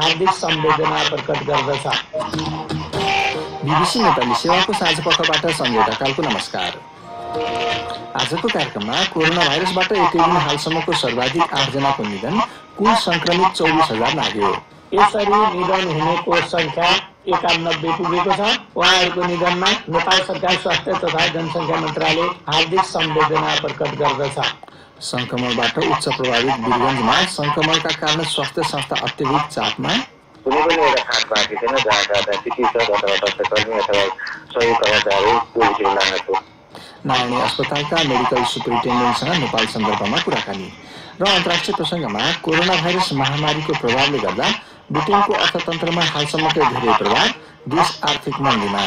हार्दिक संवेदना प्रकट गर्दछ। बीबीसी नेपाली सेवाको साँझपखबाट सम्झौता कालको नमस्कार। आजको कार्यक्रममा कोरोना भाइरसबाट एकै दिन हालसम्मको सर्वाधिक 8 जनाको निधन, कुल संक्रमित 24,000 नाग्यो। यसरी निधन हुनेको संख्या 91 पुगेको छ। उहाँहरूको निधनमा नेपाल सरकार स्वास्थ्य तथा जनसङ्ख्या मन्त्रालय हार्दिक संवेदना प्रकट गर्दछ। संक्रमणबाट उच्च प्रभावित वीरगञ्जमा संक्रमणका कारण स्वास्थ्य संस्था अत्यधिक चापमा। कुनै पनि एउटा खाट बाँकी छैन जहाँ चिकित्सक अथवा डाक्टरकर्मी अथवा सहयोग कर्मचारी पोजिटिभ लागेको। नारायणी अस्पतालका मेडिकल सुपरिन्टेन्डेन्टसँग नेपाल सन्दर्भमा कुराकानी। र अन्तर्राष्ट्रिय प्रसङ्गमा कोरोना भाइरस महामारीको प्रभावले गर्दा ब्रिटेनको अर्थतन्त्रमा हालसम्मकै धेरै प्रभाव, देश आर्थिक मन्दीमा।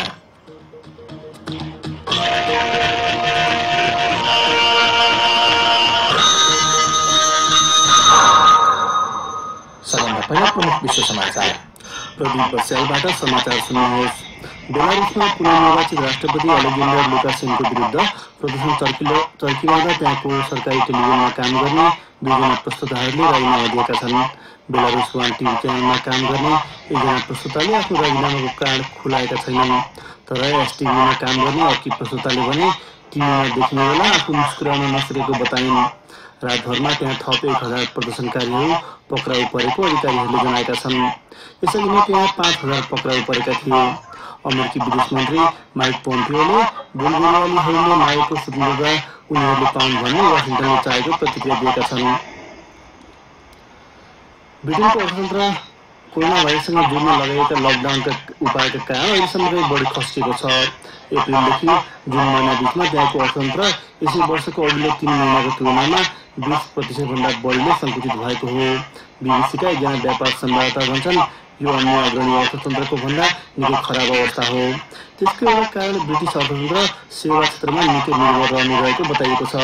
सबभन्दा पहिला प्रमुख विश्व समाचार। प्रदीप बस्यालबाट समाचार सुन्नुहोस्। बेलारुसमा पुनर्निर्वाचित राष्ट्रपति अलेक्जेन्डर लुकासेन्को विरुद्ध प्रदर्शन चर्किँदा त्यहाँको सरकारी टेलिभिजनमा काम गर्ने 2 जना प्रस्तोताहरूले राजीनामा दिएका छन्। बेलारुस वान टिभी च्यानलमा काम गर्ने 1 जना प्रस्तोताले आफ्नो राजीनामाको कारण खुलाएका छैनन्। तर एसटिभीमा काम गर्ने अर्की प्रस्तोताले भने टिभीमा देखिने बेला आफू मुस्कुराउन नसकेको बताइन्। रातभरमा त्यहाँ थप 1,000 प्रदर्शनकारीहरू पक्राउ परेको अधिकारीहरूले जनाएका छन्। यसअघि नै त्यहाँ 5,000 पक्राउ परेका थिए। अमेरिकी विदेश मन्त्री माइक पोम्पियोले बोलिभियालीहरूले मागेको स्वतन्त्रता उनीहरूले पाउन् भन्ने वासिङटनले चाहेको प्रतिक्रिया दिएका छन्। ब्रिटेनको अर्थतन्त्र कोरोना भाइरससँग जोड्न लगाइएका लकडाउनका उपायका कारण अहिलेसम्मकै बढी खस्टिएको छ। अप्रिलदेखि जुन महिना बिचमा त्यहाँको अर्थतन्त्र यसै वर्षको अघिल्लो 3 महिनाको तुलनामा 20% बढीले सङ्कुचित भएको हो। बीबीसीका 1 जना व्यापार संवाददाता भन्छन् यो अन्य अग्रणी अर्थतन्त्रको भन्दा निकै खराब अवस्था हो। त्यसको एउटा कारण ब्रिटिस अर्थतन्त्र सेवा क्षेत्रमा निकै निर्भर रहने रहेको बताइएको छ।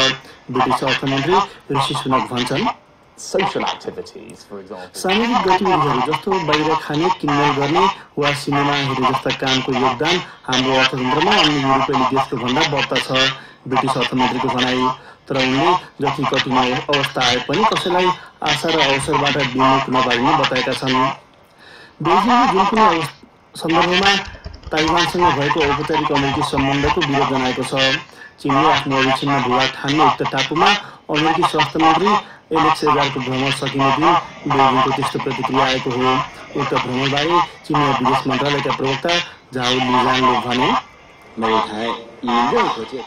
ब्रिटिस अर्थमन्त्री ऋषि सुनक भन्छन् सामाजिक गतिविधिहरू जस्तो बाहिर खाने, किनमेल गर्ने वा सिनेमा हेरे जस्ता कामको योगदान हाम्रो अर्थतन्त्रमा अन्य युरोपेली देशको भन्दा बढ्ता छ, ब्रिटिस अर्थमन्त्रीको भनाइ। तर उनले जति कठिन अवस्था आए पनि कसैलाई आशा र अवसरबाट विमुख नपारिने बताएका छन्। बेजिङले जुन कुनै सन्दर्भमा ताइवानसँग भएको औपचारिक अमेरिकी सम्बन्धको विरोध जनाएको छ। चीनले आफ्नो अविच्छिन्न भूभाग ठान्ने उक्त टापुमा अमेरिकी स्वास्थ्य मन्त्री एलेक्स एजारको भ्रमण सकिने दिन बेजिङको त्यस्तो प्रतिक्रिया आएको हो। उक्त भ्रमणबारे चीनिया विदेश मन्त्रालयका प्रवक्ता झाओ लिजाङले भने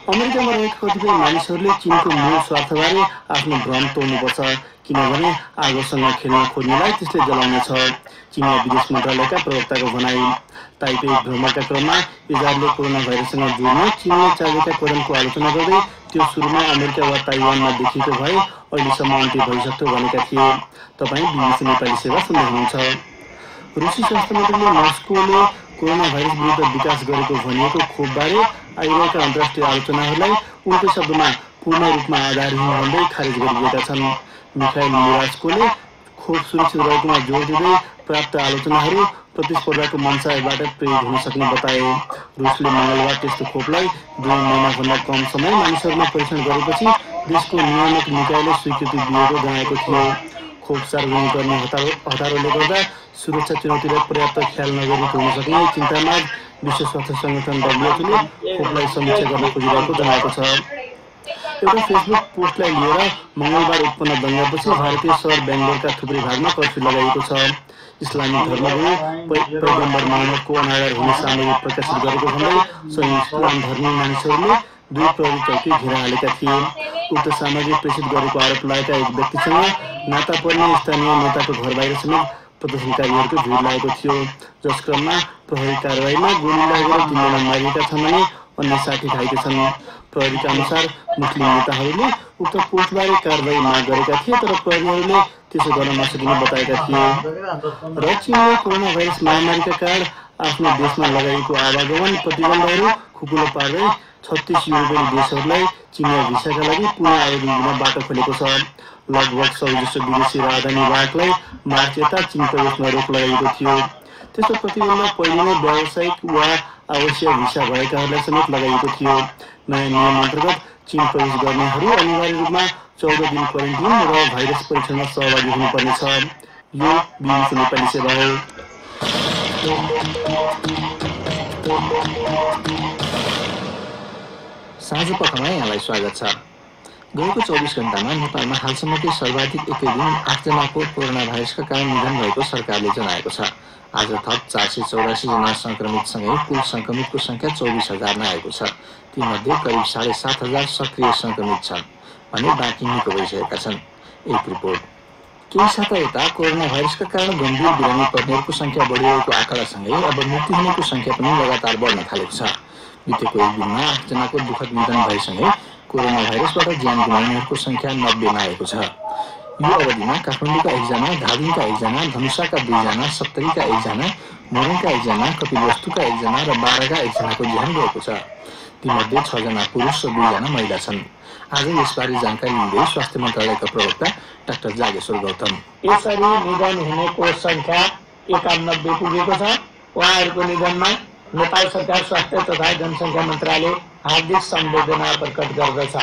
अमेरिकामा रहेका कतिपय मानिसहरूले चीनको मूल स्वार्थबारे आफ्नो भ्रम तोड्नुपर्छ, किनभने आगोसँग खेल्न खोज्नेलाई त्यसले जलाउनेछ, चीनिया विदेश मन्त्रालयका प्रवक्ताको भनाइ। ताइपे भ्रमणका क्रममा एजारले कोरोना भाइरससँग जोड्न चीनले चालेका कदमको आलोचना गर्दै त्यो सुरुमा अमेरिका वा ताइवानमा देखिएको भए अहिलेसम्म अन्त्य भइसक्थ्यो भनेका थिए। तपाईँ बीबीसी नेपाली सेवा सुन्दै हुनुहुन्छ। रुसी स्वास्थ्य मन्त्रीले मस्कोले कोरोना भाइरस विरुद्ध विकास गरेको भनिएको खोपबारे आइरहेका अन्तर्राष्ट्रिय आलोचनाहरूलाई उनको शब्दमा पूर्ण रूपमा आधारहीन भन्दै खारेज गरिदिएका छन्। मिखाइल मुरास्कोले खोप सुरक्षित रहेकोमा जोड दिँदै प्राप्त आलोचनाहरू प्रतिस्पर्धाको मनसायबाट प्रेरित हुन सक्ने बताए। रुसले मङ्गलबार त्यस्तो खोपलाई 2 महिनाभन्दा कम समय मानिसहरूमा परीक्षण गरेपछि देशको नियामक निकायले स्वीकृति दिएको जनाएको थियो। खोप सार्वजनिक गर्ने हतारोले गर्दा सुरक्षा चुनौतीलाई पर्याप्त ख्याल नगरेको हुन सक्ने चिन्तामा विश्व स्वास्थ्य सङ्गठन WHOले खोपलाई समीक्षा गर्न खोजिरहेको जनाएको छ। एउटा फेसबुक पोस्टलाई लिएर मङ्गलबार उत्पन्न दङ्गापछि भारतीय सहर बेङ्गलोरका थुप्रै भागमा कर्फ्यू लगाइएको छ। इस्लामिक धर्मगुरु पैगम्बर मोहम्मदको अनादर हुने सामग्री प्रकाशित गरेको भन्दै सही इस्लाम धर्मी मानिसहरूले 2 प्रहरी चौकी घेरा हालेका थिए। उक्त सामग्री प्रेषित गरेको आरोप लागेका एक व्यक्तिसँग नाता पर्ने स्थानीय नेताको घर बाहिर समेत प्रदर्शनकारीहरूको भिड लागेको थियो, जस क्रममा प्रहरी कारवाहीमा गोली लागेर 3 जना मारिएका छन् भने अन्य 60 घाइते छन्। प्रहरीका अनुसार मुस्लिम नेताहरूले उक्त पोस्टबारे कारवाही माग गरेका थिए, तर प्रहरीहरूले त्यसो गर्न नसकिने बताएका थिए। र चीनले कोरोना भाइरस महामारीका कारण आफ्नो देशमा लगाइएको आवागमन प्रतिबन्धहरू खुकुलो पार्दै 36 युरोपेली देशहरूलाई चीनिया भिसाका लागि पुनः आवेदन दिन बाटो खोलेको छ। लगभग 100 विदेशी राजधानीवाहकलाई मार्च यता चीन प्रवेशमा रोक लगाइएको थियो। त्यस्तो प्रतिबन्ध पहिले नै व्यावसायिक वा आवश्यक भिसा भएकाहरूलाई समेत लगाइएको थियो। नयाँ नियम अन्तर्गत चीन प्रवेश गर्नेहरू अनिवार्य रूपमा 14 दिन क्वारेन्टिन र भाइरस परीक्षणमा सहभागी हुनुपर्नेछ। यो BBC नेपाली सेवा हो। साँझ पखमा यहाँलाई स्वागत छ। गएको 24 घण्टामा नेपालमा हालसम्मकै सर्वाधिक एकै दिन 8 जनाको कोरोना भाइरसका कारण निधन भएको सरकारले जनाएको छ। आज थप 484 जना संक्रमितसँगै कुल संक्रमितको संख्या 24,000 आएको छ। तीमध्ये करिब 7,500 सक्रिय संक्रमित छन् भने बाँकी निको भइसकेका छन्। एक रिपोर्ट। केही साता यता कोरोना भाइरसका कारण गम्भीर बिरामी पर्नेहरूको संख्या बढिरहेको आँकडासँगै अब मृत्यु हुनेको संख्या पनि लगातार बढ्न थालेको छ। बितेको एक दिनमा 8 जनाको दुःखद निधन भएसँगै कोरोना भाइरसबाट ज्यान गुमाउनेहरूको संख्या 90 मा आएको छ। यो अवधिमा काठमाडौँका 1 जना, धादिङका 1 जना, धनुषाका 2 जना, सप्तरीका 1 जना, मोरङका 1 जना, कपिलवस्तुका 1 जना र बाराका 1 जनाको ज्यान गएको छ। तीमध्ये 6 जना पुरुष र 2 जना महिला छन्। आज यसबारे जानकारी दिँदै स्वास्थ्य मन्त्रालयका प्रवक्ता डाक्टर जागेश्वर गौतम, यसरी निधन हुनेको संख्या 91 पुगेको छ। उहाँहरूको निधनमा नेपाल सरकार स्वास्थ्य तथा जनसङ्ख्या मन्त्रालय हार्दिक संवेदना प्रकट गर्दछ।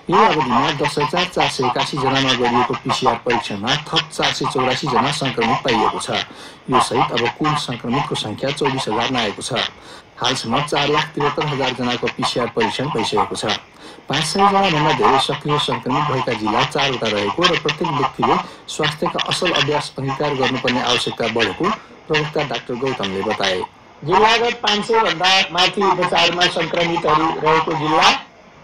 यो अवधिमा 10,481 जनामा गरिएको PCR परीक्षणमा थप 484 जना संक्रमित पाइएको छ। यो सहित अब कुल संक्रमितको संख्या 24,000 आएको छ। हालसम्म 4,73,000 जनाको PCR परीक्षण भइसकेको छ। 500 जनाभन्दा धेरै सक्रिय संक्रमित भएका जिल्ला 4 वटा रहेको र प्रत्येक व्यक्तिले स्वास्थ्यका असल अभ्यास अंगीकार गर्नुपर्ने आवश्यकता बढेको प्रवक्ता डाक्टर गौतमले बताए। जिल्लागत 500 भन्दा माथि उपचारमा संक्रमितहरू रहेको जिल्ला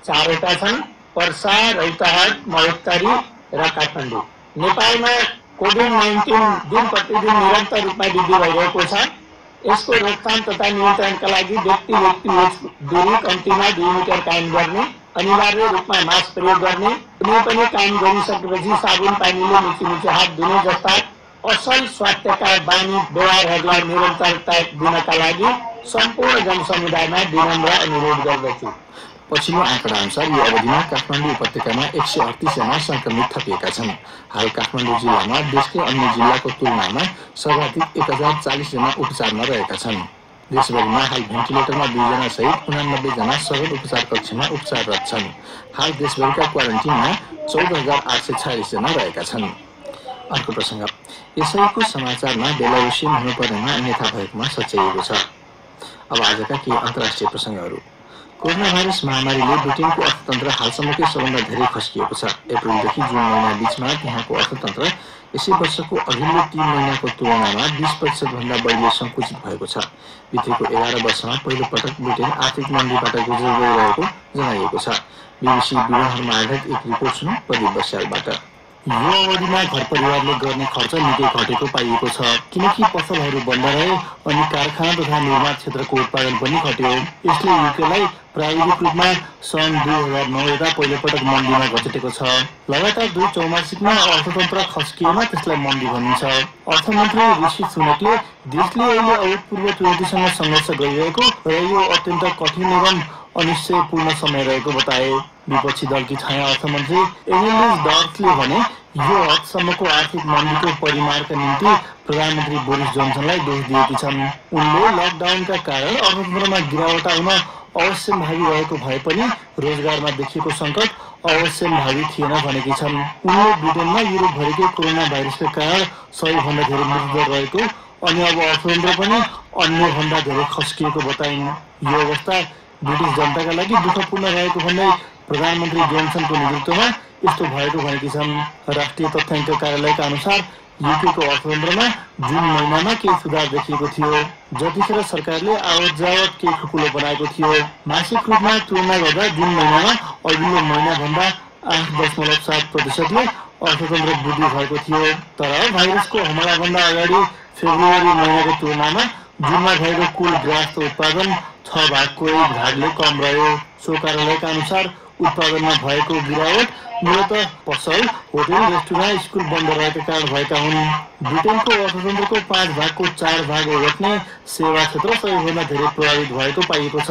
4 वटा छन्: पर्सा, रौतहट, महोत्तरी र काठमाडौँ। नेपालमा कोभिड-19 दिन प्रतिदिन निरन्तर रूपमा वृद्धि भइरहेको छ। यसको रोकथाम तथा नियन्त्रणका लागि व्यक्ति दूरी कम्तीमा 2 मिटर कायम गर्ने, अनिवार्य रूपमा मास्क प्रयोग गर्ने, कुनै पनि काम गरिसकेपछि साबुन पानीले मिची हात धुने जस्ता असल स्वास्थ्यका बानी व्यवहारहरूलाई निरन्तरता दिनका लागि सम्पूर्ण जनसमुदायमा विनम्र अनुरोध गर्दछु। पछिल्लो आँकडा अनुसार यो अवधिमा काठमाडौँ उपत्यकामा 138 जना संक्रमित थपिएका छन्। हाल काठमाडौँ जिल्लामा देशकै अन्य जिल्लाको तुलनामा सर्वाधिक 1,040 जना उपचारमा रहेका छन्। देशभरिमा हाल भेन्टिलेटरमा 2 जना सहित 89 जना सघन उपचार कक्षमा उपचाररत छन्। हाल देशभरिका क्वारेन्टिनमा 14,846 जना रहेका छन्। अर्को प्रसङ्ग। यसैको समाचारमा बेलारुसियन हुनुपर्नेमा अन्यथा भएकोमा सच्याइएको छ। अब आजका केही अन्तर्राष्ट्रिय प्रसङ्गहरू। कोरोना भाइरस महामारीले ब्रिटेनको अर्थतन्त्र हालसम्मकै सबभन्दा धेरै खस्किएको छ। अप्रिलदेखि जुन महिना बीचमा त्यहाँको अर्थतन्त्र यसै वर्षको अघिल्लो 3 महिनाको तुलनामा 20% भन्दा बढीले सङ्कुचित भएको छ। बितेको 11 वर्षमा पहिलो पटक ब्रिटेन आर्थिक मन्दीबाट गुज्दै गइरहेको जनाइएको छ। BBC विवरणहरूमा आधारित एक रिपोर्ट सुनौँ प्रदीप बस्यालबाट। यो अवधिमा घर परिवारले गर्ने खर्च निकै घटेको पाइएको छ, किनकि पसलहरू बन्द रहे अनि कारखाना तथा निर्माण क्षेत्रको उत्पादन पनि घट्यो। यसले युकेलाई प्राविधिक रूपमा सन् 2009 यता पहिलोपटक मन्दीमा घचेटेको छ। लगातार 2 चौमासिकमा अर्थतन्त्र खस्किएमा त्यसलाई मन्दी भनिन्छ। अर्थमन्त्री ऋषि सुनकले देशले अहिले अभूतपूर्व चुनौतीसँग सङ्घर्ष गरिरहेको र यो अत्यन्त कठिन एवं अनिश्चयपूर्ण समय रहेको बताए। विपक्षी दलकी छाया अर्थमन्त्री एलिज डर्सले भने यो हदसम्मको आर्थिक मन्दीको परिमाणका निम्ति प्रधानमन्त्री बोरिस जोन्सनलाई दोष दिएकी छन्। उनले लकडाउनका कारण अर्थतन्त्रमा गिरावट आउन अवश्यम्भावी रहेको भए पनि रोजगारमा देखिएको सङ्कट अवश्यम्भावी थिएन भनेकी छन्। उनले ब्रिटेनमा युरोपभरिकै कोरोना भाइरसका कारण सबैभन्दा धेरै मृत्युदर रहेको अनि अब अर्थतन्त्र पनि अन्यभन्दा धेरै खस्किएको बताइन्। यो अवस्था ब्रिटिस जनताका लागि दुःखपूर्ण रहेको भन्दै प्रधानमन्त्री जोन्सनको नेतृत्वमा यस्तो भएको भनेकी छन्। राष्ट्रिय तथ्याङ्क कार्यालयका अनुसार युकेको अर्थतन्त्रमा जुन महिनामा केही सुधार देखिएको थियो, जतिखेर सरकारले आवत जावत केही खुकुलो बनाएको थियो। मासिक रूपमा तुलना गर्दा जुन महिनामा अघिल्लो महिनाभन्दा 8.7%ले अर्थतन्त्र वृद्धि भएको थियो। तर भाइरसको हमलाभन्दा अगाडि फेब्रुअरी महिनाको तुलनामा जुनमा भएको कुल ग्राहक उत्पादन 6 भागको 1 भागले कम रह्यो। सो कार्यालयका अनुसार उत्पादनमा भएको गिरावट मूलतः पसल, होटल, रेस्टुरेन्ट, स्कुल बन्द रहेका कारण भएका हुन्। ब्रिटेनको अर्थतन्त्रको 5 भागको 4 भाग ओगट्ने सेवा क्षेत्र सबैभन्दा धेरै प्रभावित भएको पाइएको छ।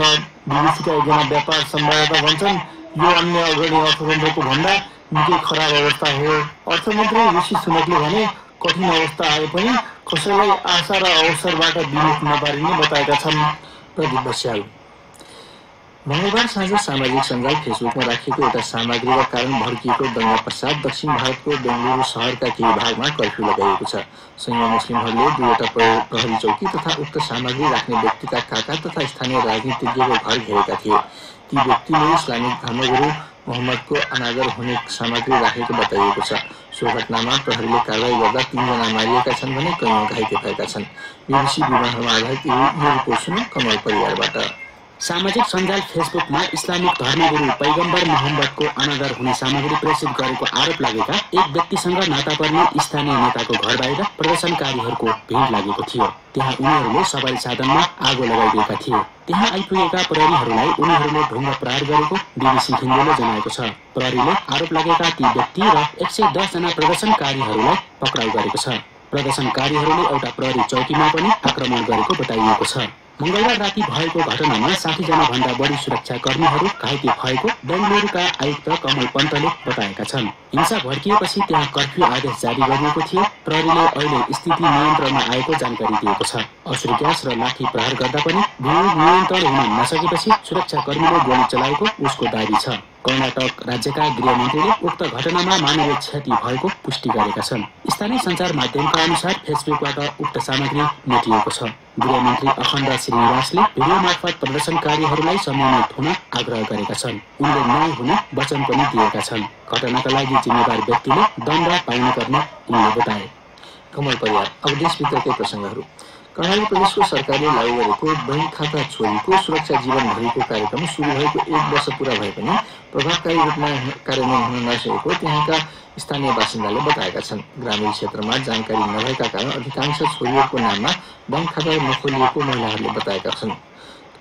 बीबीसीका एकजना व्यापार संवाददाता भन्छन् यो अन्य अग्रणी अर्थतन्त्रको भन्दा निकै खराब अवस्था हो। अर्थमन्त्री ऋषि सुनकले भने कठिन अवस्था आए पनि कसैलाई आशा र अवसरबाट विमुख नपारिने बताएका छन्। प्रदीप बस्याल। मंगलबार साँझ सामाजिक सञ्जाल फेसबुकमा राखिएको एउटा सामग्रीका कारण भड्किएको दंगा पश्चात दक्षिण भारतको बेंगलुरु शहरका केही भागमा कर्फ्यू लगाइएको छ। संयम मुस्लिमहरूले दुईवटा प्रहरी चौकी तथा उक्त सामग्री राख्ने व्यक्तिका काका तथा स्थानीय राजनीतिज्ञको घर घेरेका थिए। ती व्यक्तिले इस्लामिक धर्मगुरु मोहम्मदको अनादर हुने सामग्री राखेको बताइएको छ। सो घटनामा प्रहरीले कारवाही गर्दा 3 जना मारिएका छन् भने कैयौं घाइते भएका छन्। बीबीसी विवरणहरूमा आधारित यो रिपोर्ट सुनौ कमल परिवारबाट। सामाजिक सञ्जाल फेसबुकमा इस्लामिक धर्मगुरु पैगम्बर मोहम्मदको अनादर हुने सामग्री प्रेषित गरेको आरोप लागेका एक व्यक्तिसँग नाता पर्ने स्थानीय नेताको घर बाहिर प्रदर्शनकारीहरूको भिड लागेको थियो। त्यहाँ उनीहरूले सवारी साधनमा आगो लगाइदिएका थिए। त्यहाँ आइपुगेका प्रहरीहरूलाई उनीहरूले ढुङ्गा प्रहार गरेको बीबीसी हिन्दीले जनाएको छ। प्रहरीले आरोप लागेका ती व्यक्ति र 110 जना प्रदर्शनकारीहरूलाई पक्राउ गरेको छ। प्रदर्शनकारीहरूले एउटा प्रहरी चौकीमा पनि आक्रमण गरेको बताइएको छ। मंगलबार राति भएको घटनामा 60 जना भन्दा बढी सुरक्षाकर्मीहरू घाइते भएको बेंगलुरुका आयुक्त कमल पन्तले बताएका छन्। हिंसा भड्किएपछि त्यहाँ कर्फ्यू आदेश जारी गरिएको थियो। प्रहरीले अहिले स्थिति नियन्त्रणमा आएको जानकारी दिएको छ। अश्रु ग्यास र लाठी प्रहार गर्दा पनि भिड नियन्त्रण हुन नसकेपछि सुरक्षाकर्मीले गोली चलाएको उसको दाबी छ। कर्नाटक राज्यका गृहमन्त्रीले उक्त घटनामा मानवीय क्षति भएको पुष्टि गरेका छन्। स्थानीय सञ्चार माध्यमका अनुसार फेसबुकबाट उक्त सामग्री मेटिएको छ। गृहमन्त्री अखण्ड श्रीनिवासले भिडियो मार्फत प्रदर्शनकारीहरूलाई संयमित हुन आग्रह गरेका छन्। उनले न्याय हुने वचन पनि दिएका छन्। घटनाका लागि जिम्मेवार व्यक्तिले दण्ड पाउनुपर्ने उनले बताए। कमल परिवार। अब देशभित्रकै प्रसङ्गहरू। कर्णाली प्रदेशको सरकारले लागू गरेको बैंक खाता छोरीको सुरक्षा जीवनभरिको कार्यक्रम सुरु भएको 1 वर्ष पूरा भए पनि प्रभावकारी रूपमा कार्यान्वयन हुन नसकेको त्यहाँका स्थानीय बासिन्दाले बताएका छन्। ग्रामीण क्षेत्रमा जानकारी नभएका कारण अधिकांश छोरीहरूको नाममा बैंक खाता नखोलिएको महिलाहरूले बताएका छन्।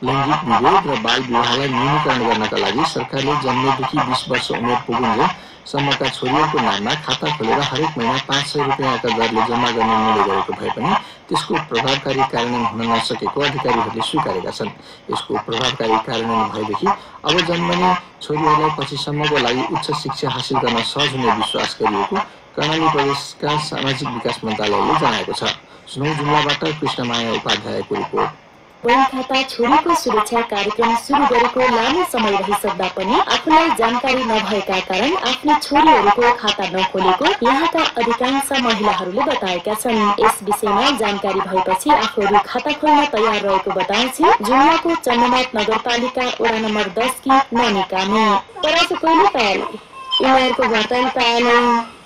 लैङ्गिक विभेद र बाल विवाहलाई न्यूनीकरण गर्नका लागि सरकारले जन्मेदेखि 20 वर्ष उमेर पुगुन्जेल सम्मका छोरीहरूको नाममा खाता खोलेर हरेक महिना 500 रुपियाँका दरले जम्मा गर्ने निर्णय गरेको भए पनि त्यसको प्रभावकारी कार्यान्वयन हुन नसकेको अधिकारीहरूले स्वीकारेका छन्। यसको प्रभावकारी कार्यान्वयन भएदेखि अब जन्मने छोरीहरूलाई पछिसम्मको लागि उच्च शिक्षा हासिल गर्न सहज हुने विश्वास गरिएको कर्णाली प्रदेशका सामाजिक विकास मन्त्रालयले जनाएको छ। सुनौ जुम्लाबाट कृष्णमाया उपाध्यायको रिपोर्ट। बैंक खाता छोरीको सुरक्षा कार्यक्रम सुरु गरेको लामो समय रहिसक्दा पनि आफूलाई जानकारी नभएका कारण आफ्नो छोरीहरूको खाता नखोलेको यहाँका अधिकांश महिलाहरूले बताएका छन्। यस विषयमा जानकारी भएपछि आफूहरू खाता खोल्न तयार रहेको बताउँछिन् जुम्लाको चन्द्रनाथ नगरपालिका वडा नम्बर 10 की ननिकामी। तर कहिले पाएन यिनीहरूको भर्तन पाएन,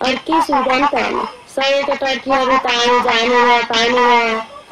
अर्कै सुविधा पाएन, सबैको टर्कीहरू ताने जाने पानी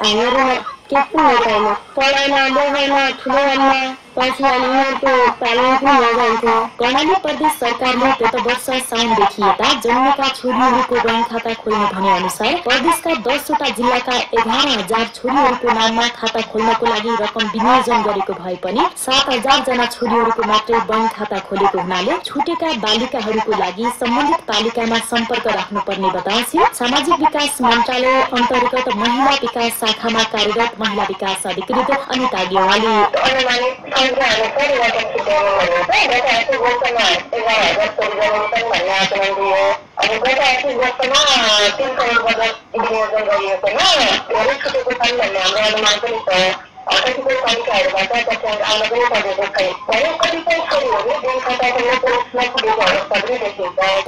हामीहरू के पनि पाएन, पढाइमा लेखाइमा ठुलो भन्दा पछि उनीहरूको पालन पनि नजान्थ्यो। कर्णाली प्रदेश सरकारले गत वर्ष साउनदेखि यता जन्मेका छोरीहरूको बैंक खाता खोल्ने भने अनुसार प्रदेशका 10 वटा जिल्लाका 11,000 छोरीहरूको नाममा खाता खोल्नको लागि रकम विनियोजन गरेको भए पनि 7,000 जना छोरीहरूको मात्रै बैंक खाता खोलेको हुनाले छुटेका बालिकाहरूको लागि सम्बन्धित पालिकामा सम्पर्क राख्नुपर्ने बताउँछिन् सामाजिक विकास मन्त्रालय अन्तर्गत महिला विकास शाखामा कार्यरत महिला विकास अधिकृत अनिता गेवाली।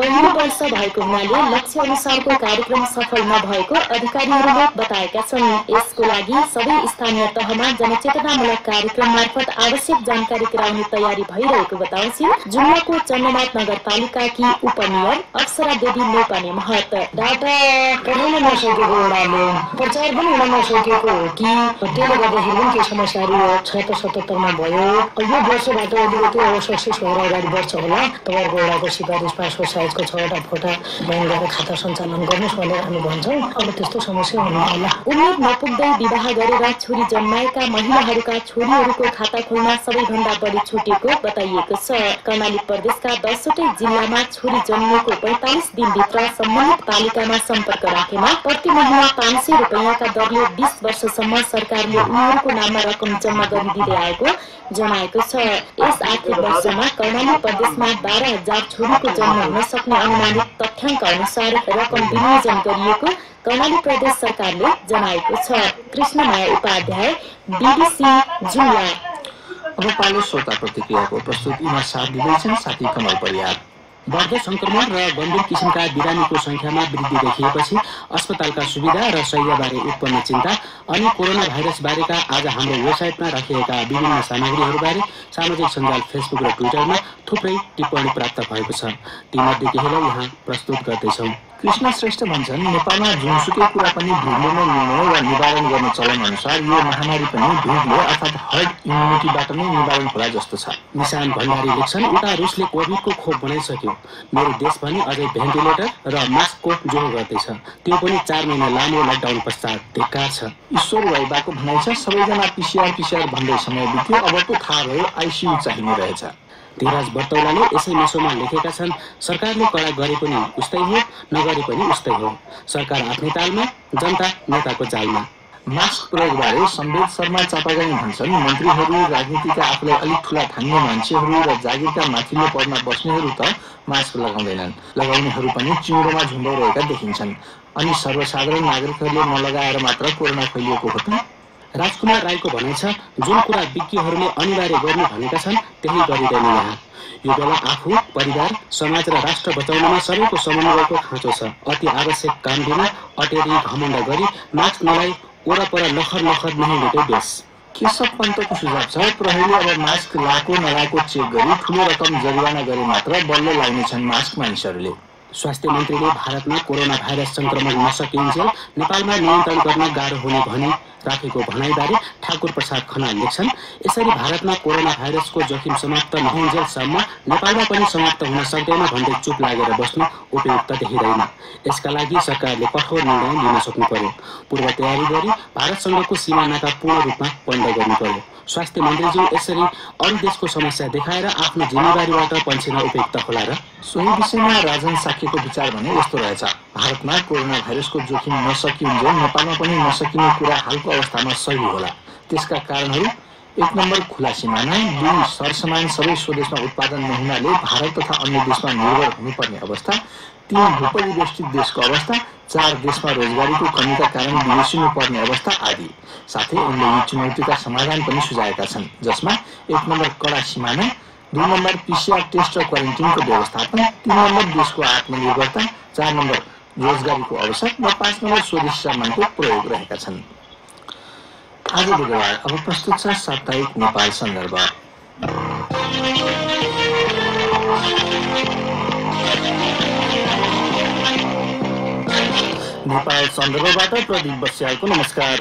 पहिलो वर्ष भएको हुनाले लक्ष्य अनुसारको कार्यक्रम सफल नभएको अधिकारीहरूले बताएका छन्। यसको लागि सबै स्थानीय तहमा जनचेतनामूलक कार्यक्रम मार्फत आवश्यक जानकारी गराउने तयारी भइरहेको बताउँछिन् जुम्लाको चन्द्रनाथ नगरपालिकाकी उपमेयर अप्सरा देवी नेपाने महत। डाटा पठाउन नसकेको हुनाले प्रचार पनि हुन नसकेको हो कि त्यसले गर्दाखेरि पनि केही समस्याहरू 76-77 मा भयो। यो वर्षबाट अलिकति अब सक्सेस भएर अगाडि बढ्छ होला। तपाईँहरूको वडाको सिफारिस पासपोर्ट साइजको 6 वटा फोटा बैंक गएर खाता सञ्चालन गर्नुहोस् भनेर हामी भन्छौँ। अब त्यस्तो समस्या हुनु होला। उमेर नपुग्दै विवाह गरेर छोरी जन्माएका महिलाहरूका छोरीहरूको खाता खोल्न सबैभन्दा बढी छुटेको बताइएको छ। कर्णाली प्रदेशका 10 वटै जिल्लामा छोरी जन्मेको 45 दिनभित्र सम्बन्धित पालिकामा सम्पर्क राखेमा प्रति महिना 500 रुपियाँका दरले 20 वर्षसम्म सरकारले उनीहरूको नाममा रकम जम्मा गरिदिँदै आएको जनाएको छ। यस आर्थिक वर्षमा कर्णाली प्रदेशमा 12,000 छोरीको जन्म हुन सक्ने अनुमानित तथ्याङ्क अनुसार रकम विनियोजन गरिएको कर्णाली प्रदेश सरकारले जनाएको छ। कृष्णमाया उपाध्याय, बीबीसी जुम्ला। अब पालो श्रोता प्रतिक्रियाको प्रस्तुतिमा साथ दिँदैछन् साथी कमल परियार। बढ्दो संक्रमण र गम्भीर किसिमका बिरामीको संख्यामा वृद्धि देखिएपछि अस्पतालका सुविधा र शैय्याबारे उत्पन्न चिन्ता अनि कोरोना भाइरस बारेका आज हाम्रो वेबसाइटमा राखिएका विभिन्न सामग्रीहरूबारे सामाजिक सञ्जाल फेसबुक र ट्विटरमा थुप्रै टिप्पणी प्राप्त भएको छ। तीमध्ये केहीलाई यहाँ प्रस्तुत गर्दैछौँ। कृष्ण श्रेष्ठ भन्छन्, नेपालमा जुनसुकै कुरा पनि भिडले नै निर्णय वा निवारण गर्ने चलन अनुसार यो महामारी पनि भिडले अर्थात् हर्ड इम्युनिटीबाट नै निवारण होला जस्तो छ। निशान भण्डारी लेख्छन्, उता रुसले कोभिडको खोप बनाइसक्यो, मेरो देश पनि अझै भेन्टिलेटर र मास्कको जोहो गर्दैछ, त्यो पनि 4 महिना लामो लकडाउन पश्चात धिक्कार छ। ईश्वर वाइबाको भनाइ छ, सबैजना पिसिआर भन्दै समय बित्यो, अब त थाहा भयो आइसियु चाहिने रहेछ। धीरज बर्तौलाले यसै मेसोमा लेखेका छन्, सरकारले कडा गरे पनि उस्तै हो, नगरे पनि उस्तै हो, सरकार आफ्नै तालमा, जनता नेताको जालमा। मास्क प्रयोगबारे सम्वेद शर्मा चापागाई भन्छन्, मन्त्रीहरू, राजनीतिका आफूलाई अलिक ठुला ठान्ने मान्छेहरू र जागिरका माथिल्लो पदमा बस्नेहरू त मास्क लगाउँदैनन्, लगाउनेहरू पनि चिउँडोमा झुन्डाइरहेका देखिन्छन्। अनि सर्वसाधारण नागरिकहरूले नलगाएर मात्र कोरोना फैलिएको हो त? राजकुमार राईको भनाइ छ, जुन कुरा विज्ञहरूले अनिवार्य गर्नु भनेका छन् त्यही गरिँदैन यहाँ। यो बेला आफू, परिवार, समाज र राष्ट्र बचाउनमा सबैको समन्वयको खाँचो छ। अति आवश्यक काम बिना अटेरी घमण्ड गरी मास्क नलाई वरपर लखर नहिँडेकै बेस। केशव पन्तको सुझाव छ, प्रहरीले अब मास्क लाको नलाको चेक गरी ठुलो रकम जरिवाना गरे मात्र बल्ल लाउनेछन् मास्क मानिसहरूले। स्वास्थ्य मन्त्रीले भारतमा कोरोना भाइरस संक्रमण नसकिन्जेल नेपालमा नियन्त्रण गर्न गाह्रो हुने भनी राखेको भनाइबारे ठाकुर प्रसाद खनाल लेख्छन्, यसरी भारतमा कोरोना भाइरसको जोखिम समाप्त नहुन्जेलसम्म नेपालमा पनि समाप्त हुन सक्दैन भन्दै चुप लागेर बस्नु उपयुक्त देखिँदैन। यसका लागि सरकारले कठोर निर्णय लिन सक्नु पर्यो। पूर्व तयारी गरी भारतसँगको सीमा नाका पूर्ण रूपमा बन्द गर्नु पर्यो। स्वास्थ्य मन्त्रीज्यू यसरी अरू देशको समस्या देखाएर आफ्नो जिम्मेवारीबाट पन्छिन उपयुक्त होला र? सोही विषयमा राजन साक्यको विचार भने यस्तो रहेछ, भारतमा कोरोना भाइरसको जोखिम नसकिन्जेल नेपालमा पनि नसकिने कुरा हालको अवस्थामा सही होला। त्यसका कारणहरू: 1 नम्बर खुला सिमाना, 2 सरसामान सबै स्वदेशमा उत्पादन नहुनाले भारत तथा अन्य देशमा निर्भर हुनुपर्ने अवस्था, 3 भूपरिवेष्टित देशको अवस्था, 4 देशमा रोजगारीको कमीका कारण विदेशिनु पर्ने अवस्था आदि। साथै उनले यी चुनौतीका समाधान पनि सुझाएका छन्, जसमा 1 नम्बर कडा सिमाना, 2 नम्बर पिसिआर टेस्ट र क्वारेन्टिनको व्यवस्थापन, 3 नम्बर देशको आत्मनिर्भरता, 4 नम्बर रोजगारीको अवसर र 5 नम्बर स्वदेशी सामानको प्रयोग रहेका छन्। आज बुधबार अब प्रस्तुत छ साप्ताहिक नेपाल सन्दर्भ। नेपाल सन्दर्भबाट प्रदीप बस्यालको नमस्कार।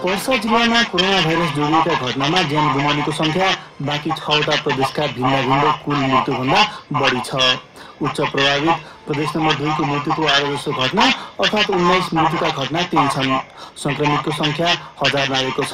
पर्सा जिल्लामा कोरोना भाइरस जोडिएका घटनामा ज्यान गुमाउनेको संख्या बाँकी 6वटा प्रदेशका भिन्न कुल मृत्युभन्दा बढी छ। उच्च प्रभावित प्रदेश नम्बर 2 को मृत्युको 8 जसो घटना अर्थात् 19 मृत्युका घटना त्यही छन्। संक्रमितको संख्या 1000 नागेको छ।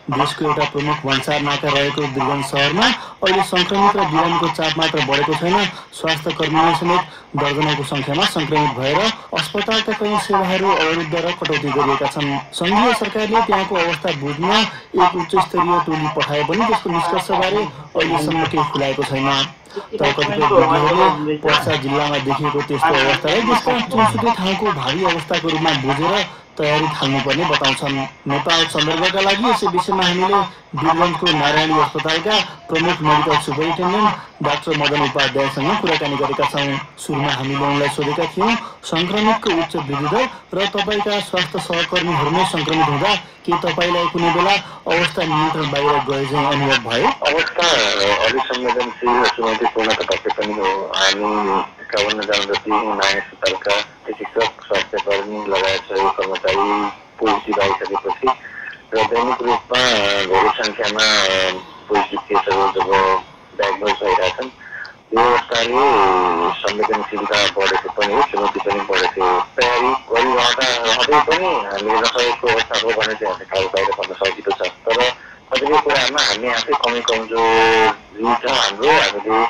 देशको एउटा प्रमुख भन्सार नाका रहेको दुर्गम शहरमा अहिले संक्रमित र बिरामीको चाप मात्र बढेको छैन, स्वास्थ्य कर्मीले समेत दर्जनौको संख्यामा संक्रमित भएर अस्पतालका कयौं सेवाहरू अवरुद्ध र कटौती गरिएका छन्। संघीय सरकारले त्यहाँको अवस्था बुझ्न एक उच्च स्तरीय टोली पठाए पनि त्यसको निष्कर्षबारे अहिलेसम्म केही खुलाएको छैन। तर कतिपय विज्ञहरूले पर्सा जिल्लामा देखिएको त्यस्तो अवस्थालाई देशका जुनसुकै ठाउँको भावी अवस्थाको रूपमा बुझेर तयारी थाल्नुपर्ने बताउँछन्। नेपाल सन्दर्भका लागि यसै विषयमा हामीले वीरगञ्जको नारायणी अस्पतालका प्रमुख मेडिकल सुपरिन्टेन्डेन्ट डाक्टर मदन उपाध्यायसँग कुराकानी गरेका छौँ। सुरुमा हामीले उनलाई सोधेका थियौँ, संक्रमितको उच्च वृद्धि दर र तपाईँका स्वास्थ्य सहकर्मीहरू नै संक्रमित हुँदा के तपाईँलाई कुनै बेला अवस्था नियन्त्रण बाहिर गए चाहिँ अनुभव भयो? अवस्था अलिक संवेदनशील र चुनौतीपूर्ण त पक्कै पनि हो। हामी 51 जना जति नयाँ अस्पतालका चिकित्सक, स्वास्थ्य कर्मी लगायत सबै कर्मचारी पोजिटिभ आइसकेपछि र दैनिक रूपमा धेरै सङ्ख्यामा पोजिटिभ केसहरू जब डायग्नोज भइरहेछन्, यो अवस्थाले संवेदनशीलता बढेको पनि हो, चुनौती पनि बढेको हो। तयारी गरिरहँदै पनि हामीले नसकेको अवस्था हो भने चाहिँ हामी ठाउँ बाहिर भन्न सजिलो छ। तर कतिपय कुरामा हामी आफै कमी कमजोरी छ हाम्रो, हामीले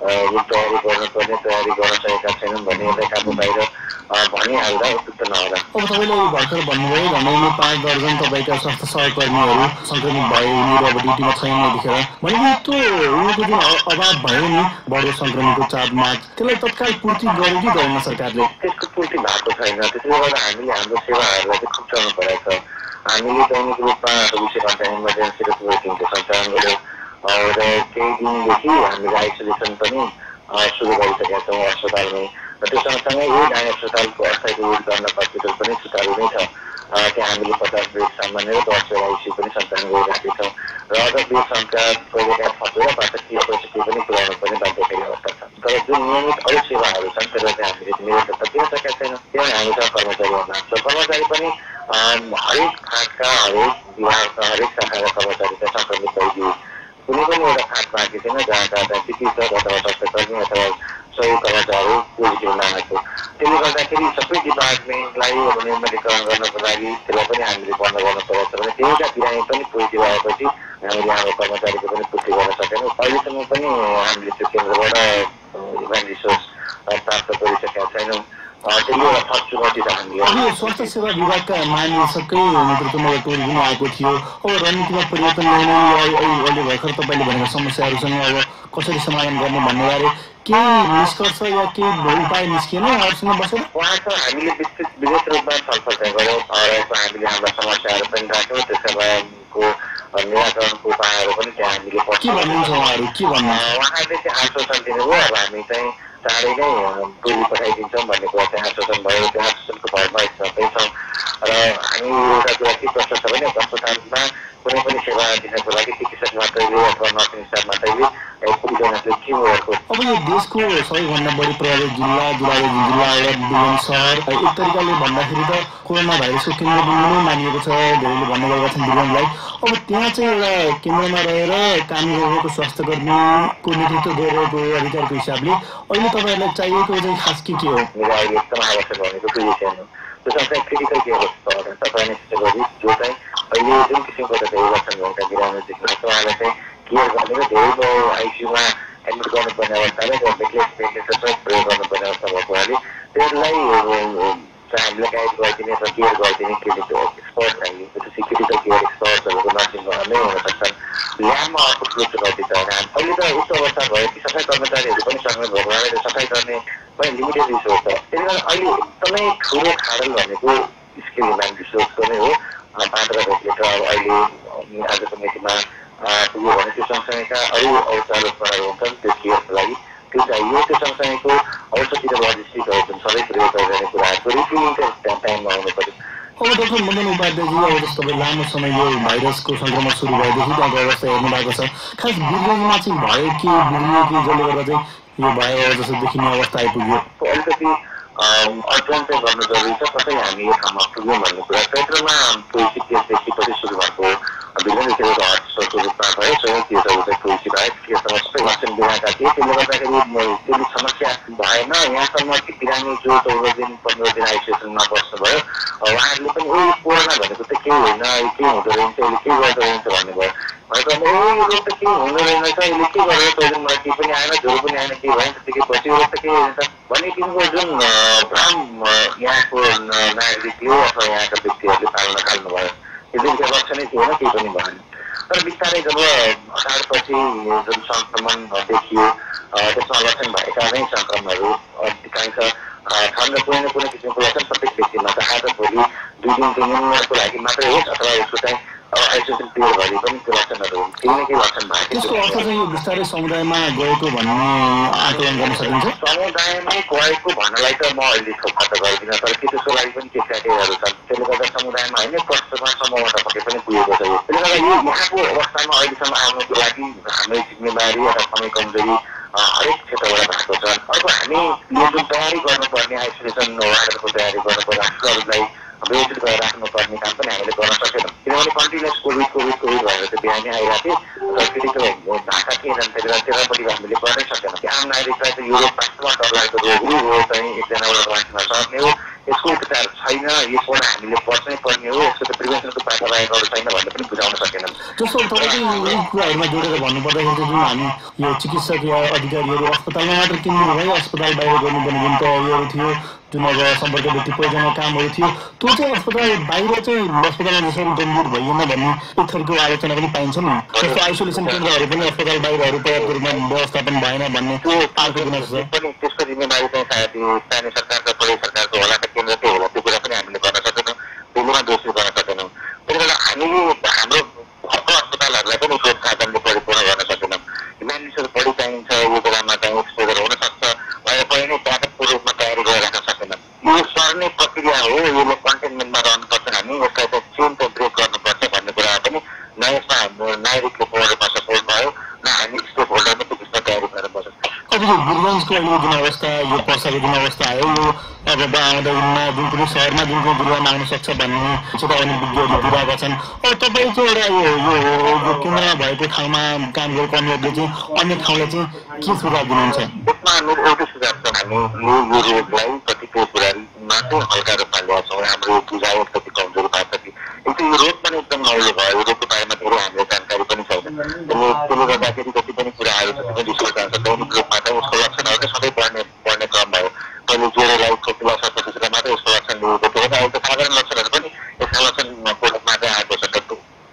यो तयारी गर्नुपर्ने, तयारी गर्न सकेका छैनौँ भने यसलाई काबु बाहिर भनिहाल्दा उपयुक्त नहोला। अब तपाईँले भर्खर भन्नुभयो भन्दैमा 5 दर्जन तपाईँका स्वास्थ्य सहकर्मीहरू संक्रमित भए, उनीहरू अब ड्युटीमा छैन यतिखेर, भनेको उनीहरूको जुन अभाव भयो नि बढ्दो संक्रमितको चापमा, त्यसलाई तत्काल पूर्ति गर्यो कि गरेन सरकारले? त्यसको पूर्ति भएको छैन। त्यसले गर्दा हामीले हाम्रो सेवाहरूलाई चाहिँ खुम्चाउनु परेको छ। हामीले दैनिक रूपमा 24 घण्टा इमर्जेन्सी वेटिङको सञ्चालन गर्यौँ र केही दिनदेखि हामीले आइसोलेसन पनि सुरु गरिसकेका छौँ अस्पतालमै र त्यो सँगसँगै यही नानी अस्पतालको अस्थायी कोभिड कर्नर हस्पिटल पनि सुचारू नै छ। त्यहाँ हामीले 50 बेड सामान्य र 10 बेड आइसियु पनि सञ्चालन गरिरहेका छौँ र अझ बेड सङ्ख्या कहिलेकाहीँ थपेर 65 पनि पुर्याउनु पर्ने बाध्यकारी अवस्था छ। तर जुन नियमित अरू सेवाहरू छन् त्यसलाई चाहिँ हामीले निरन्तरता दिन सकेका छैनौँ। किनभने हामीसँग कर्मचारीहरू लाग्छ, कर्मचारी पनि हरेक फाँटका हरेक विभागका हरेक शाखाका कर्मचारी चाहिँ सङ्क्रमित भइदिए कुनै पनि एउटा फाँट बाँकी छैन जहाँ चिकित्सक अथवा स्वास्थ्यकर्मी अथवा सहयोग कर्मचारी पोजिटिभ नआएको। त्यसले गर्दाखेरि सबै डिपार्टमेन्टलाई निर्मलीकरण गर्नको लागि त्यसलाई पनि हामीले बन्द गर्नु परेको छ भने त्यहीका बिरामी पनि पोजिटिभ आएपछि हामीले हाम्रो कर्मचारीको पनि पुष्टि गर्न सकेनौँ। अहिलेसम्म पनि हामीले त्यो केन्द्रबाट ह्युमन रिसोर्स प्राप्त गरिसकेका छैनौँ। त्यसले एउटा थप चुनौती छ हामीले। स्वास्थ्य सेवा विभागका महानिदेशककै नेतृत्वमा एउटा टोली पनि आएको थियो। अब रणनीतिमा परिवर्तन ल्याउन अहिले भर्खर तपाईँले भनेका समस्याहरूसँग अब कसरी समाधान गर्ने भन्नेबारे केही निष्कर्ष या केही उपाय निस्किएन अरूसँग बसेर? उहाँसँग हामीले विशेष रूपमा छलफल चाहिँ गऱ्यौँ र हामीले हाम्रा समस्याहरू पनि राख्यौँ। त्यसको निराकरणको उपायहरू पनि त्यहाँ हामीले के भन्नुहुन्छ उहाँहरू? के भन्नु उहाँहरूले चाहिँ आश्वासन दिनुभयो अब हामी चाहिँ चाँडै नै टोली पठाइदिन्छौँ भन्ने कुरा चाहिँ आश्वासन भयो। त्यो आश्वासनको भरमा सबै छौँ र हामी एउटा कुरा के प्रश्न छ भने अस्पतालमा कुनै पनि सेवा दिनको लागि चिकित्सक मात्रैले अथवा नर्सिङ स्टाफ मात्रैले पुग्दैन। त्यो के हो? अब यो देशको सबैभन्दा बढी प्रभावित जिल्ला जिल्ला एउटा दुर्गम सहर एक तरिकाले भन्दाखेरि त कोरोना भाइरसको केन्द्रबिन्दु नै मानिएको छ। धेरैले भन्ने गरेका छन् दुर्गमलाई। अब त्यहाँ चाहिँ एउटा केन्द्रमा रहेर काम गरिरहेको स्वास्थ्यकर्मीको नेतृत्व गरिरहेको अधिकारको हिसाबले अहिले तपाईँहरूलाई चाहिएको चाहिँ खास के हो? मेरो अहिले एकदम आवश्यक भनेको फिजिसियन हो। त्यो सँगसँगै क्रिटिकल केयर हस्पिटल तपाईँ नेसेसरी जो चाहिँ अहिले जुन किसिमको डेभलपमेन्ट भएका बिरामी देखिरहेको छ उहाँलाई चाहिँ केयर गर्ने र धेरै आइसियुमा एडमिट गर्नुपर्ने अवस्थाले भेन्टिलेटर प्रयोग गर्नुपर्ने अवस्था भएको हुनाले त्यसलाई हामीले गाइड गरिदिने र केयर गरिदिने क्लिनिकल एक्सपर्ट चाहियो। त्यसपछि क्रिटिकल केयर एक्सपर्टहरूको नर्सिङमा नै हुन सक्छन्। ल्याबमा अर्को ठुलो चुनौती छ। अहिले त उच्च अवस्था भयो कि सफाइ कर्मचारीहरू पनि सङ्क्रमित भएको हुनाले सफाइ गर्ने पनि लिमिटेड रिसोर्स छ। त्यसले गर्दा अहिले एकदमै ठुलो खाडल भनेको स्किल ह्युमन रिसोर्सको नै हो। 5 भेन्टिलेटर अहिले आजको मितिमा पुग्यो भने त्यो सँगसँगैका अरू औषधाहरू हुन्छन् त्यो केयरको लागि त्यो चाहियो। त्यो सँगसँगैको औषधि र लजिस्टिकहरू जुन सबै प्रयोग गरिरहने कुराहरूको रिफिलिङको टाइममा आउनु पर्यो। अब डाक्टर मदन उपाध्यायजी अब जस्तो तपाईँ लामो समय यो भाइरसको सङ्क्रमण सुरु भएदेखि त्यहाँको अवस्था हेर्नु भएको छ। खास बिर्गममा चाहिँ भयो कि बिर्यो कि जसले गर्दा चाहिँ यो भयो जस्तो देखिने अवस्था आइपुग्यो? अलिकति अध्ययन चाहिँ गर्नु जरुरी छ। कसरी हामी यो ठाउँमा पुग्यौँ भन्ने कुरा चैत्रमा पोलिसी केसदेखि पछि सुरु भएको विभिन्न किसिमको हटस्पटको रूपमा भयो। स्वयं केसहरू चाहिँ पोलिसी बाहेक केसमा सबै लक्षण दिएका थिए। त्यसले गर्दाखेरि त्यसले समस्या भएन। यहाँसम्म कि बिरामी जो 14 दिन 15 दिन आइसोलेसनमा बस्नुभयो उहाँहरूले पनि यो कोरोना भनेको त केही होइन, यो के हुँदो रहेछ, यसले के गर्दो रहेछ भन्ने भयो। भनेको यो रोग त के हुँदो रहेनछ, यसले के गरेर 14 दिन मलाई केही पनि आएन, ज्वरो पनि आएन, केही भएन, त्यतिकै पछि यो रोग त के रहेछ भन्ने किसिमको जुन भ्रम यहाँको नागरिकले अथवा यहाँका व्यक्तिहरूले पाल्न थाल्नुभयो। त्यो दिन लक्षणै थिएन, केही पनि भएन। तर बिस्तारै जब असारपछि जुन सङ्क्रमण देखियो त्यसमा लक्षण भएका नै सङ्क्रमणहरू अधिकांश छन् र कुनै न कुनै किसिमको लक्षण प्रत्येक व्यक्तिमा छ। आज भोलि 2 दिन 3 दिनको लागि मात्रै होस् अथवा यसको चाहिँ आइसोलेसन पिरियडभरि पनि त्यो लक्षणहरू केही न केही लक्षण भएको। त्यसको अर्थ चाहिँ यो बिस्तारै समुदायमा गएको भन्ने आकलन गर्न सकिन्छ? समुदायमै गएको भन्नलाई त म अहिले थोपा त गर्दिनँ, तर के त्यसको लागि पनि के क्राइटेरियाहरू छन्। त्यसले गर्दा समुदायमा होइन प्रस्तुतमा समूहमा पक्कै पनि पुगेको छ। त्यसले गर्दा यो यहाँको अवस्थामा अहिलेसम्म आउनुको लागि हाम्रो जिम्मेवारी अथवा कमी कमजोरी हरेक क्षेत्रबाट भएको छ। अर्को हामी यो जुन तयारी गर्नुपर्ने आइसोलेसन वार्डको तयारी गर्नुपर्ने हस्पिटलहरूलाई व्यवस्थित गरेर राख्नुपर्ने काम पनि हामीले गर्न सकेनौँ। किनभने कन्टिन्युस कोभिड भएर चाहिँ बिहानै आइरहेको थियो र क्रिटिकल भाषा थिएनन्। त्यसले गर्दा त्यसलाई पनि हामीले गर्नै सकेनौँ। आम नागरिकलाई चाहिँ यो रोग वास्तवमा डरलाग्दो रोग हो, चाहिँ एकजनाबाट मान्छेमा सर्ने हो, यसको उपचार छैन, यसबाट हामीले बच्नै पर्ने हो, यसको त प्रिभेन्सनको बाटाबाहेकहरू छैन भन्ने पनि बुझाउन सकेनौँ। जस्तो तपाईँको यी कुराहरूमा जोडेर भन्नुपर्दाखेरि चाहिँ जुन हामी यो चिकित्सक या अधिकारीहरू अस्पतालमा मात्र केन्द्रित भयो, अस्पताल बाहिर गर्नुपर्ने जुन तयारीहरू थियो, जुन अब सम्पर्क व्यक्ति पहिचान कामहरू थियो, त्यो चाहिँ अस्पताल बाहिर चाहिँ अस्पतालमा जसरी गम्भीर भइएन भन्ने एक थरीको आलोचना पनि पाइन्छ नि। जस्तो आइसोलेसन केन्द्रहरू पनि अस्पताल बाहिरहरू पर्याप्त रूपमा व्यवस्थापन भएन भन्ने अर्को गुनासो छ। त्यसको जिम्मेवारी चाहिँ सायद स्थानीय सरकार र प्रदेश सरकारको होला, केन्द्रकै होला, त्यो कुरा पनि हामीले गर्न सकेनौँ, त्यसमा दोषी गर्न सकेनौँ। त्यसले नागरिकको पौडमा सपोर्ट भयो न हामी स्टेक होल्डरमा त्यो विषयमा तयारी भएर बस्छ। कतिको वीरगञ्जको अहिले जुन अवस्था यो पर्साको जुन अवस्था आयो यो अब आउँदा दिनमा जुन कुनै सहरमा जुन कुनै बिरुवा आउन सक्छ भन्ने चेतावनी विज्ञहरू दिइरहेका छन्। अब तपाईँको एउटा यो केन्द्रमा भएको ठाउँमा काम गरेको अन्यहरूले चाहिँ अन्य ठाउँलाई चाहिँ के सुझाव दिनुहुन्छ? यसमा हाम्रो एउटै सुझाव छ, हामी यो रोगलाई कतिपय कुरामा चाहिँ हल्का रूपमा ल्याउँछौँ। हाम्रो बुझावट कति कमजोर भएको छ कि एक त यो रोग पनि एकदम नौलो भयो, यो रोगको बारेमा धेरै हामीले जानकारी पनि छैन। त्यसले गर्दाखेरि जति पनि कुराहरू जति पनि रिसर्च आउँछ दैनिक रूपमा चाहिँ उसको लक्षणहरू सधैँ बढ्ने क्रम भयो। पहिले ज्वरोलाई खोकीला सर्छ त्यसरी मात्रै उसको लक्षण लिएको थियो, अहिले त साधारण लक्षणहरू पनि यसका लक्षणको रूपमा चाहिँ आएको छ।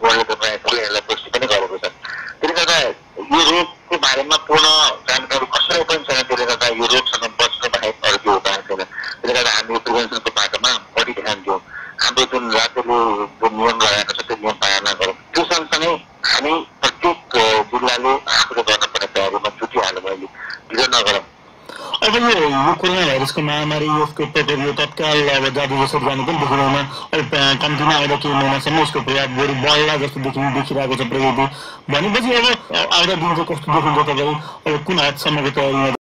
वर्ल्डको प्रयासले यसलाई पुष्टि पनि गरेको छ। त्यसले गर्दा यो रोगको बारेमा पूर्ण जानकारी कसैलाई पनि छैन। त्यसले गर्दा यो रोगसँग बच्नु बाहेक अरू केही उपाय छैन। त्यसले गर्दा हामी प्रिभेन्सनको बाटोमा बढी ध्यान दियौँ। हाम्रो जुन राज्यले जुन नियम लगाएको छ त्यो नियम पालना गरौँ। त्यो सँगसँगै हामी प्रत्येक जिल्लाले आफूले गर्नुपर्ने तयारीमा जुटिहालौँ, अहिले ढिलो नगरौँ। अब यो कोरोना भाइरसको महामारी यसको प्रकोप यो तत्काल अब जादु जसरी जानु पनि देखिँदैन। अब कम्तीमा आउँदा केही महिनासम्म यसको प्रभाव बरु बढ्ला जस्तो देखिरहेको छ प्रविधि। भनेपछि अब आउँदा दिन चाहिँ कस्तो देखिन्छ तपाईँ? अब कुन हदसम्मको तयारी